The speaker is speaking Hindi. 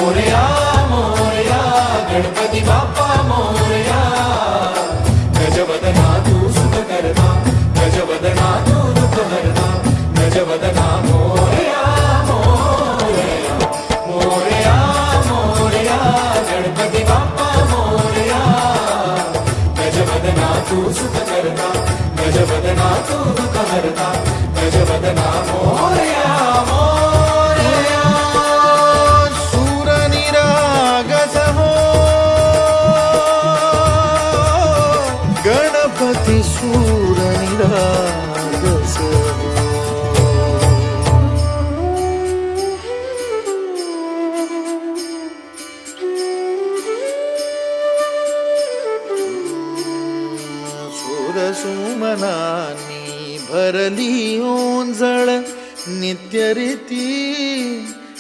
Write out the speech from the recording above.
मोरया मोरया गणपती बाप्पा मोरया। गजवदना तू सुख करता, गजवदना तू दुःख हरता, गजवदना मोरया मोरया मोरया मोरया गणपती बाप्पा मोरया। गजवदना तू सुख करता, गजवदना तू दुःख हरता, गजवदना मोरया मोरया। सूर निरागस हो गणपती, सूर निरागस हो। सुमनानी भरली ओंजळ नित्य रीती